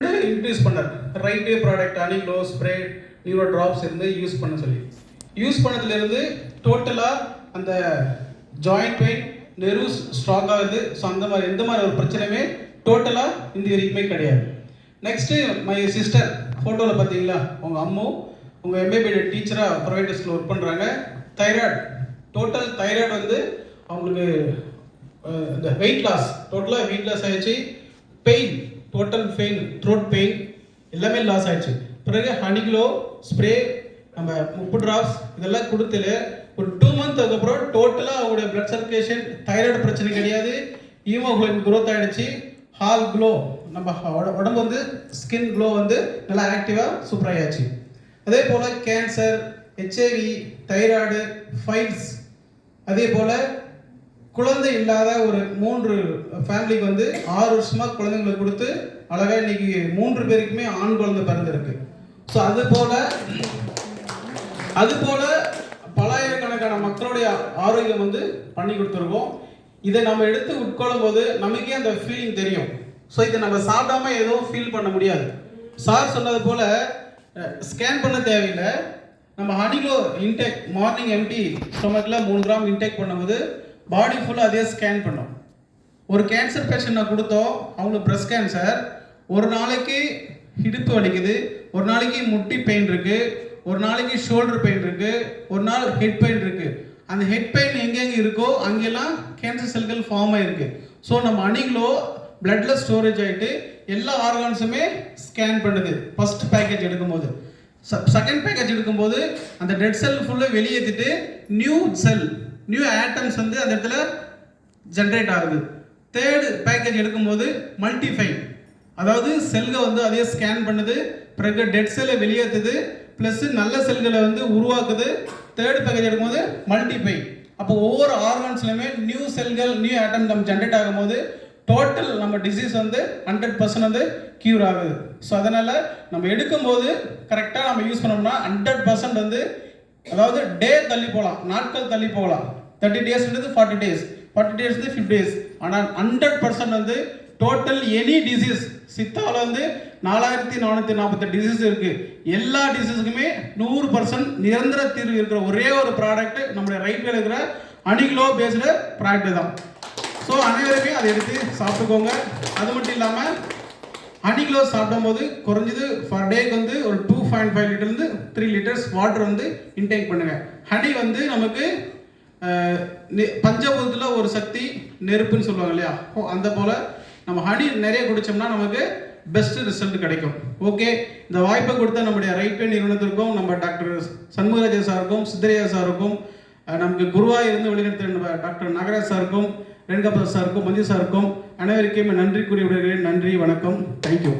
Introduce பண்ணார். Right way product அனிக்ளோ spray neuro drops இருந்து யூஸ் பண்ண சொல்லி யூஸ் பண்ணதுலேருந்து டோட்டலாக அந்த ஜாயிண்ட் பெயின் நெர்வ்ஸ் ஸ்ட்ராங் ஆகுது. ஸோ அந்த மாதிரி எந்த மாதிரி ஒரு பிரச்சனையுமே டோட்டலாக இந்த வரைக்குமே கிடையாது. நெக்ஸ்ட்டு மை சிஸ்டர் ஃபோட்டோவில் பார்த்தீங்களா, உங்கள் அம்மு உங்கள் எம்பிபிடி டீச்சராக ப்ரைவேட் ஸ்கூலில் ஒர்க் பண்ணுறாங்க. தைராய்டு டோட்டல் தைராய்டு வந்து அவங்களுக்கு இந்த வெயிட் லாஸ் டோட்டலாக வெயிட் லாஸ் ஆகிடுச்சு. Pain total pain throat pain எல்லாமே லாஸ் ஆகிடுச்சு. பிறகு ஹனிக்ளோ ஸ்ப்ரே நம்ம 30 ட்ராப்ஸ் இதெல்லாம் கொடுத்துல ஒரு 2 month அதுக்கப்புறம் டோட்டலாக அவங்களுடைய பிளட் சர்க்குலேஷன் தைராய்டு பிரச்சனை கிடையாது. ஹீமோகுளோபின் க்ரோத் ஆகிடுச்சு. ஹால் க்ளோ நம்ம உடம்பு வந்து ஸ்கின் க்ளோ வந்து நல்லா ஆக்டிவாக சூப்பராக ஆகிடுச்சு. அதே போல் கேன்சர், ஹெச்ஐவி, தைராய்டு, ஃபைல்ஸ், அதே போல் குழந்தை இல்லாத ஒரு 3 ஃபேமிலிக்கு வந்து 6 வருஷமாக குழந்தைங்களை கொடுத்து அழகாக இன்னைக்கு 3 பேருக்குமே ஆண் குழந்தை பிறந்திருக்கு. ஸோ அதுபோல் பலாயிரக்கணக்கான மக்களுடைய ஆரோக்கியம் வந்து பண்ணி கொடுத்துருக்கோம். இதை நம்ம எடுத்து உட்கொள்ளும் போது நமக்கே அந்த ஃபீலிங் தெரியும். ஸோ இதை நம்ம சாப்பிடாம எதுவும் ஃபீல் பண்ண முடியாது. சார் சொன்னது போல் ஸ்கேன் பண்ண தேவையில்லை. நம்ம ஹனிக்ளோ இன்டேக் மார்னிங் எம்டி ஸ்டொமக்கில் 3 கிராம் இன்டேக் பண்ணும்போது பாடி ஃபுல்லாக அதே ஸ்கேன் பண்ணோம். ஒரு கேன்சர் பேஷண்ட் நான் கொடுத்தோம், அவங்களுக்கு பிரஸ்ட் கேன்சர். ஒரு நாளைக்கு இடுப்பு வலிக்குது, ஒரு நாளைக்கு முட்டி பெயின் இருக்குது, ஒரு நாளைக்கு ஷோல்டர் பெயின் இருக்குது, ஒரு நாள் ஹெட் பெயின் இருக்குது. அந்த ஹெட் பெயின் எங்கெங்கே இருக்கோ அங்கெல்லாம் கேன்சர் செல்கள் ஃபார்ம் ஆகிருக்கு. ஸோ நம்ம ஹனிக்ளோ பிளட்டில் ஸ்டோரேஜ் ஆகிட்டு எல்லா ஆர்கான்ஸுமே ஸ்கேன் பண்ணுது. ஃபர்ஸ்ட் பேக்கேஜ் எடுக்கும்போது, செகண்ட் பேக்கேஜ் எடுக்கும்போது அந்த டெட் செல் ஃபுல்லாக வெளியேற்றிட்டு நியூ ஆட்டம்ஸ் வந்து அந்த இடத்துல ஜென்ரேட் ஆகுது. தேர்டு பேக்கேஜ் எடுக்கும்போது மல்டிஃபை, அதாவது செல்களை வந்து அதே ஸ்கேன் பண்ணுது. பிறகு டெட் செல்லை வெளியேற்றுது, ப்ளஸ் நல்ல செல்களை வந்து உருவாக்குது. தேர்டு பேக்கேஜ் எடுக்கும்போது மல்டிஃபை. அப்போ ஒவ்வொரு ஆர்கான்ஸ்லையுமே நியூ செல்கள் நியூ ஆட்டம் நம்ம ஜென்ரேட் ஆகும்போது டோட்டல் நம்ம டிசீஸ் வந்து 100% வந்து க்யூர் ஆகுது. ஸோ அதனால் நம்ம எடுக்கும்போது கரெக்டாக நம்ம யூஸ் பண்ணோம்னா 100% வந்து, அதாவது டே தள்ளி போகலாம், நாட்கள் தள்ளி போகலாம். 30 டேஸ்ன்றது 40 டேஸ், 40 டேஸ்ன்றது 50 டேஸ். ஆனால் 100% வந்து டோட்டல் எனி டிசீஸ் சித்தாவில் வந்து 4448 டிசீஸ் இருக்குது. எல்லா டிசீஸுக்குமே 100% நிரந்தர தீர்வு இருக்கிற ஒரே ஒரு ப்ராடக்ட் நம்மளுடைய ரைட்டில் இருக்கிற ஹனிக்ளோ பேஸ்டு ப்ராடக்ட் தான். ஸோ அனைவருமே அதை எடுத்து சாப்பிட்டுக்கோங்க. அது மட்டும் இல்லாமல் ஹனிக்ளோ சாப்பிடும்போது குறைஞ்சது ஃபர் டேக்கு வந்து ஒரு 2.5 லிட்டர்லேருந்து 3 லிட்டர்ஸ் வாட்டர் வந்து இன்டேக் பண்ணுங்கள். ஹனி வந்து நமக்கு பஞ்சபூதத்தில் ஒரு சக்தி நெருப்புன்னு சொல்லுவாங்க இல்லையா, அந்த போல் நம்ம ஹனி நிறைய குடித்தோம்னா நமக்கு பெஸ்ட் ரிசல்ட் கிடைக்கும். ஓகே, இந்த வாய்ப்பை கொடுத்த நம்முடைய ரைட் வே நிறுவனத்திற்கும், நம்ம டாக்டர் சண்முகராஜா சாருக்கும், சித்தரையா சாருக்கும், நமக்கு குருவாக இருந்து வெளிநடத்த டாக்டர் நாகராஜ் சாருக்கும், ரேணுகா சாருக்கும், மஞ்சு சாருக்கும் அனைவருக்கும் நன்றி கூறி விடுகிறேன். நன்றி, வணக்கம், தேங்க்யூ.